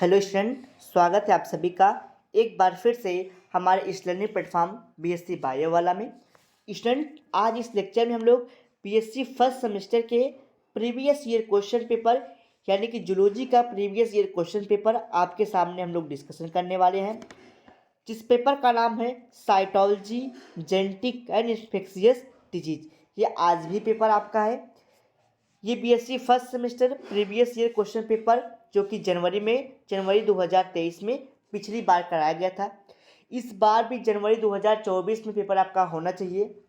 Hello student, स्वागत है आप सभी का एक बार फिर से हमारे इस लर्निंग प्लेटफॉर्म बीएससी बायो वाला में। स्टूडेंट, आज इस लेक्चर में हम लोग बीएससी फर्स्ट सेमेस्टर के प्रीवियस ईयर क्वेश्चन पेपर यानी कि जूलॉजी का प्रीवियस ईयर क्वेश्चन पेपर आपके सामने हम लोग डिस्कशन करने वाले हैं, जिस पेपर का नाम है cytology genetic and infectious disease. ये आज भी पेपर आपका है। ये BSc first semester previous year question paper जो कि जनवरी 2023 में पिछली बार कराया गया था। इस बार भी जनवरी 2024 में पेपर आपका होना चाहिए,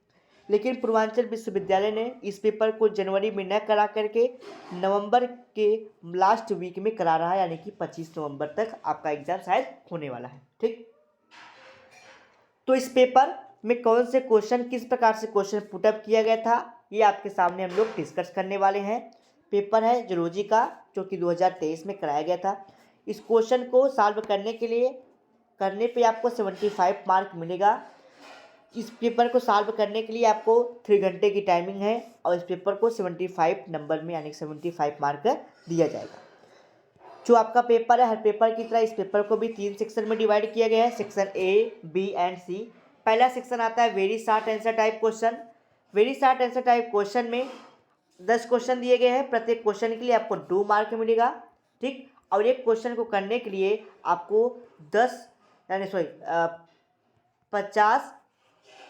लेकिन पूर्वांचल विश्वविद्यालय ने इस पेपर को जनवरी में न करा करके नवंबर के लास्ट वीक में करा रहा है, यानी कि 25 नवंबर तक आपका एग्जाम शायद होने वाला है। ठीक, तो इस पेपर में कौन से क्वेश्चन, किस प्रकार से क्वेश्चन पुटअप किया गया था, ये आपके सामने हम लोग डिस्कस करने वाले हैं। पेपर है जूलॉजी का जो कि 2023 में कराया गया था। इस क्वेश्चन को सॉल्व करने पे आपको 75 मार्क मिलेगा। इस पेपर को सॉल्व करने के लिए आपको 3 घंटे की टाइमिंग है और इस पेपर को 75 नंबर में यानी 75 मार्क दिया जाएगा। जो आपका पेपर है, हर पेपर की तरह इस पेपर को भी 3 सेक्शन में डिवाइड किया गया है, सेक्शन ए, बी एंड सी। पहला सेक्शन आता है very short answer type question. Very short answer type question में 10 क्वेश्चन दिए गए हैं। प्रत्येक क्वेश्चन के लिए आपको 2 मार्क मिलेगा। ठीक, और एक क्वेश्चन को करने के लिए आपको 50,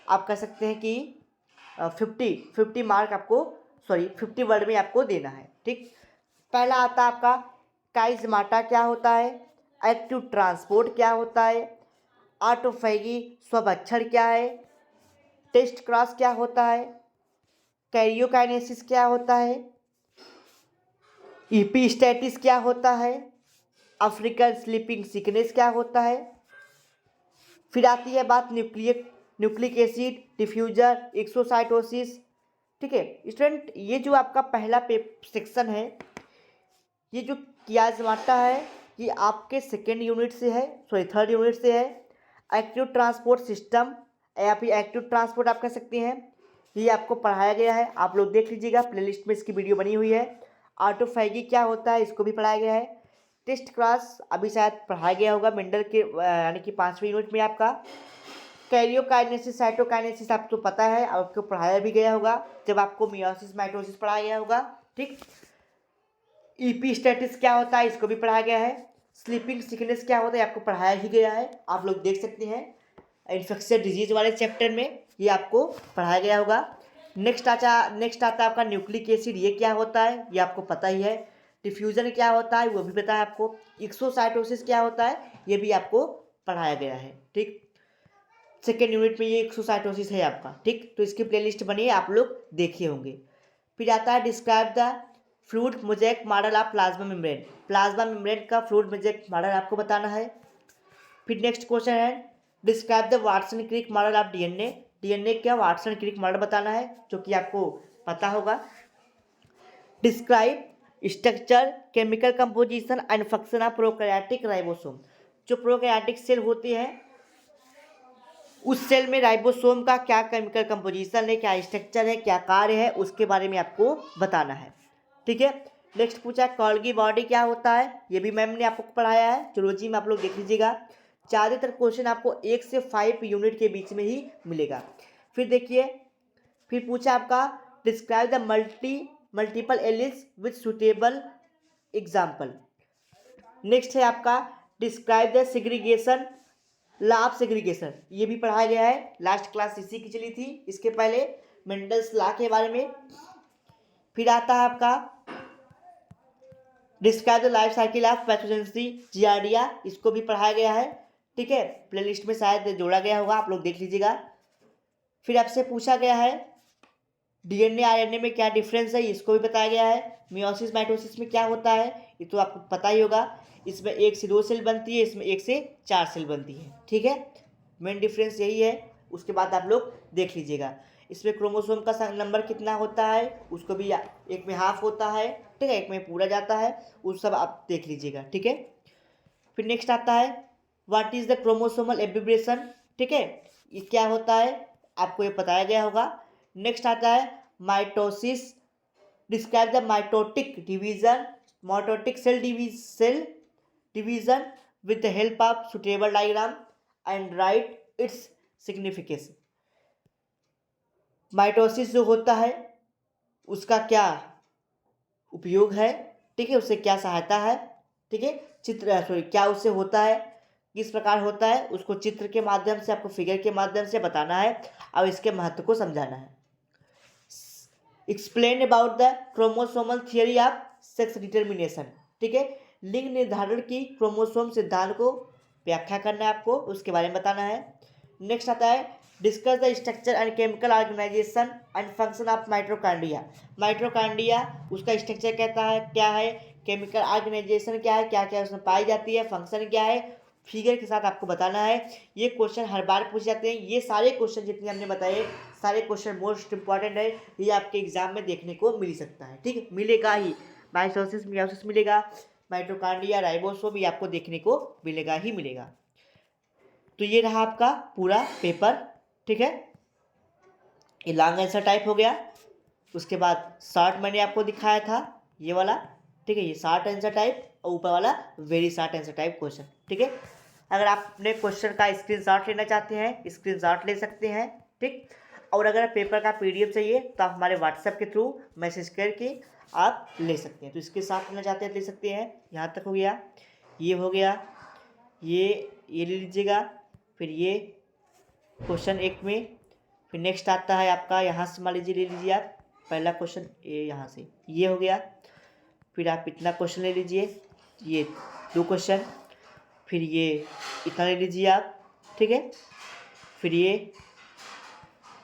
आप कह सकते हैं कि 50 मार्क आपको 50 वर्ड में आपको देना है। ठीक, पहला आता है आपका काइजमाटा क्या होता है, एक्टिव ट्रांसपोर्ट क्या होता है, ऑटोफैगी स्वभक्षण क्या है, टेस्ट क्रॉस क्या होता है, कैरियोकाइनेसिस क्या होता है, ईपीस्टैटिस क्या होता है, अफ्रीकन स्लीपिंग सिकनेस क्या होता है। फिर आती है बात न्यूक्लिक एसिड डिफ्यूजर एक्सोसाइटोसिस। ठीक है स्टूडेंट, ये जो आपका पहला सेक्शन है, ये जो कियाजमाटा है, ये आपके थर्ड यूनिट से है। एक्टिव ट्रांसपोर्ट सिस्टम या फिर एक्टिव ट्रांसपोर्ट आप कह सकते हैं, ये आपको पढ़ाया गया है। आप लोग देख लीजिएगा, प्लेलिस्ट में इसकी वीडियो बनी हुई है। ऑटोफैगी क्या होता है, इसको भी पढ़ाया गया है। टेस्ट क्रॉस अभी शायद पढ़ाया गया होगा मेंडल के यानी कि 5वें यूनिट में आपका। कैरियोकाइनेसिस साइटोकाइनेसिस आपको पता है, आपको पढ़ाया भी गया होगा जब आपको मियोसिस माइटोसिस पढ़ाया गया होगा। ठीक, ईपीस्टैटिस क्या होता है, इसको भी पढ़ाया गया है। स्लीपिंग सिकनेस क्या होता है, आपको पढ़ाया ही गया है, आप लोग देख सकते हैं। इन्फेक्शियस डिजीज वाले चैप्टर में ये आपको पढ़ाया गया होगा। नेक्स्ट आता है आपका न्यूक्लिक एसिड, ये क्या होता है ये आपको पता ही है। डिफ्यूजन क्या होता है वो भी पता है आपको। एक्सोसाइटोसिस क्या होता है ये भी आपको पढ़ाया गया है। ठीक, सेकेंड यूनिट में ये एक्सोसाइटोसिस है आपका। ठीक, तो इसकी प्लेलिस्ट बनी है, आप लोग देखे होंगे। फिर आता है describe the fluid mosaic model of plasma membrane. Plasma membrane का फ्लूइड मोज़ेक मॉडल आपको बताना है। फिर नेक्स्ट क्वेश्चन है describe the Watson Crick model of DNA. DNA क्या वाटसन क्रिक मॉडल बताना है, जो कि आपको पता होगा। Describe structure chemical composition and function of prokaryotic ribosome. जो प्रोकैरियोटिक सेल होते हैं, उस सेल में राइबोसोम का क्या केमिकल कंपोजिशन है, क्या स्ट्रक्चर है, क्या कार्य है, उसके बारे में आपको बताना है। ठीक है, नेक्स्ट पूछा कॉल्गी बॉडी क्या होता है, ये भी मैम ने आपको पढ़ाया है, जूलॉजी में आप लोग देख लीजिएगा। ज़्यादातर क्वेश्चन आपको 1 से 5 यूनिट के बीच में ही मिलेगा। फिर देखिए, फिर पूछा आपका describe the multiple alleles with suitable example. Next है आपका describe the segregation law of segregation, ये भी पढ़ाया गया है, लास्ट क्लास इसी की चली थी, इसके पहले मेंडल्स लॉ के बारे में। फिर आता है आपका describe the life cycle of pathogenesis Giardia, इसको भी पढ़ाया गया है। ठीक है, प्लेलिस्ट में शायद जोड़ा गया होगा, आप लोग देख लीजिएगा। फिर आपसे पूछा गया है डीएनए आरएनए में क्या डिफरेंस है, इसको भी बताया गया है। मियोसिस माइटोसिस में क्या होता है, ये तो आपको पता ही होगा। इसमें 1 से 2 सेल बनती है, इसमें 1 से 4 सेल बनती है। ठीक है, मेन डिफरेंस यही है। उसके बाद आप लोग देख लीजिएगा, इसमें क्रोमोसोम का नंबर कितना होता है, उसको भी एक में हाफ होता है, ठीक है, एक में पूरा जाता है, उस सब आप देख लीजिएगा। ठीक है, फिर नेक्स्ट आता है what is the chromosomal abbreviation. ठीक है, ये क्या होता है आपको ये बताया गया होगा। नेक्स्ट आता है mitosis, describe the mitotic division, mitotic cell division with the help of suitable diagram and write its significance. Mitosis जो होता है उसका क्या उपयोग है, ठीक है, उससे क्या सहायता है, ठीक है, क्या उससे होता है, किस प्रकार होता है, उसको चित्र के माध्यम से, आपको फिगर के माध्यम से बताना है और इसके महत्व को समझाना है। Explain about the chromosomal theory of sex determination, ठीक है, लिंग निर्धारण की क्रोमोसोम सिद्धांत को व्याख्या करना है आपको, उसके बारे में बताना है। नेक्स्ट आता है discuss the structure and chemical organisation and function of mitochondria. Mitochondria उसका स्ट्रक्चर कहता है क्या है, केमिकल ऑर्गेनाइजेशन क्या है, क्या क्या उसमें पाई जाती है, फंक्शन क्या है, फिगर के साथ आपको बताना है। ये क्वेश्चन हर बार पूछ जाते हैं। ये सारे क्वेश्चन जितने हमने बताए सारे क्वेश्चन मोस्ट इंपॉर्टेंट है, ये आपके एग्जाम में देखने को मिल सकता है, ठीक है, मिलेगा ही। माइटोसिस मियोसिस मिलेगा, माइटोकांड्रिया राइबोसोम ये आपको देखने को मिलेगा ही मिलेगा। तो ये रहा आपका पूरा पेपर, ठीक है, ये लॉन्ग आंसर टाइप हो गया। उसके बाद शॉर्ट मैंने आपको दिखाया था ये वाला, ठीक है, ये शॉर्ट आंसर टाइप और ऊपर वाला very short answer type question, ठीक है। अगर आप अपने क्वेश्चन का स्क्रीनशॉट लेना चाहते हैं स्क्रीनशॉट ले सकते हैं, ठीक। और अगर पेपर का पीडीएफ चाहिए तो आप हमारे व्हाट्सएप के थ्रू मैसेज करके आप ले सकते हैं। तो इसके साथ लेना चाहते हैं ले सकते हैं। यहाँ तक हो गया, ये हो गया, ये ले लीजिएगा। फिर ये क्वेश्चन 1 में, फिर नेक्स्ट आता है आपका यहाँ से मान लीजिए ले लीजिए आप पहला क्वेश्चन, ये यहाँ से ये हो गया। फिर आप इतना क्वेश्चन ले लीजिए, ये 2 क्वेश्चन, फिर ये इतना ले लीजिए आप, ठीक है। फिर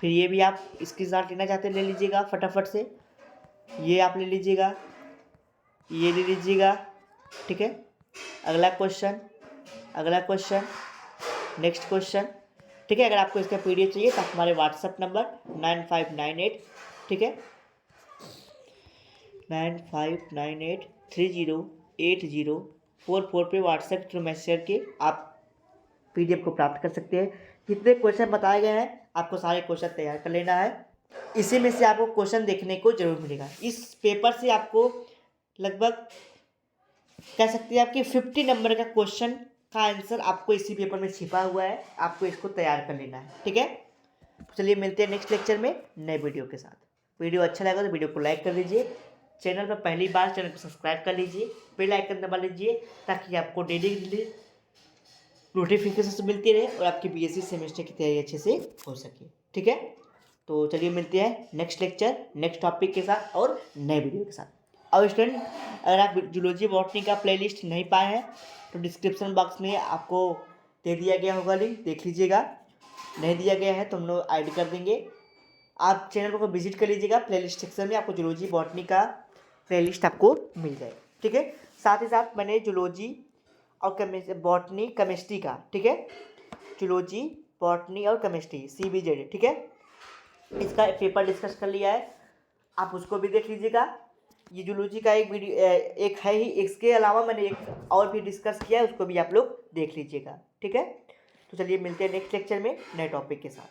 ये भी आप इसके साथ लेना चाहते हैं ले लीजिएगा फटाफट से, ये आप ले लीजिएगा, ये ले लीजिएगा, ठीक है। अगला क्वेश्चन, नेक्स्ट क्वेश्चन, ठीक है। अगर आपको इसका पीडीएफ चाहिए तो हमारे व्हाट्सएप नंबर 9598, ठीक है, 9598308044 पे व्हाट्सएप थ्रू मैसेज करके आप पीडीएफ को प्राप्त कर सकते हैं। जितने क्वेश्चन बताए गए हैं आपको सारे क्वेश्चन तैयार कर लेना है। इसी में से आपको क्वेश्चन देखने को जरूर मिलेगा। इस पेपर से आपको लगभग कह सकते हैं आपकी 50 नंबर का क्वेश्चन का आंसर आपको इसी पेपर में छिपा हुआ है, आपको इसको तैयार कर लेना है, ठीक है। चलिए मिलते हैं नेक्स्ट लेक्चर में नए वीडियो के साथ। वीडियो अच्छा लगा तो वीडियो को लाइक कर लीजिए, चैनल पर पहली बार चैनल को सब्सक्राइब कर लीजिए, बेल आइकन दबा लीजिए ताकि आपको डेली नोटिफिकेशन मिलती रहे और आपकी बीएससी सेमेस्टर की तैयारी अच्छे से हो सके, ठीक है। तो चलिए मिलते हैं नेक्स्ट लेक्चर नेक्स्ट टॉपिक के साथ और नए वीडियो के साथ। और स्टूडेंट अगर आप जूलॉजी बॉटनी का प्लेलिस्ट नहीं पाए हैं तो डिस्क्रिप्शन बॉक्स में आपको दे दिया गया होगा लिंक, देख लीजिएगा। नहीं दिया गया है तो हम लोग ऐड कर देंगे, आप चैनल को विजिट कर लीजिएगा। प्लेलिस्ट सेक्शन में आपको जूलॉजी बॉटनी का प्लेलिस्ट आपको मिल जाए, ठीक है। साथ ही साथ मैंने जूलॉजी और बॉटनी केमिस्ट्री का, ठीक है, जूलॉजी बॉटनी और केमिस्ट्री CBZ, ठीक है, इसका पेपर डिस्कस कर लिया है, आप उसको भी देख लीजिएगा। ये जूलॉजी का एक वीडियो एक है ही, इसके अलावा मैंने एक और भी डिस्कस किया है, उसको भी आप लोग देख लीजिएगा, ठीक है। तो चलिए मिलते हैं नेक्स्ट लेक्चर में नए टॉपिक के साथ।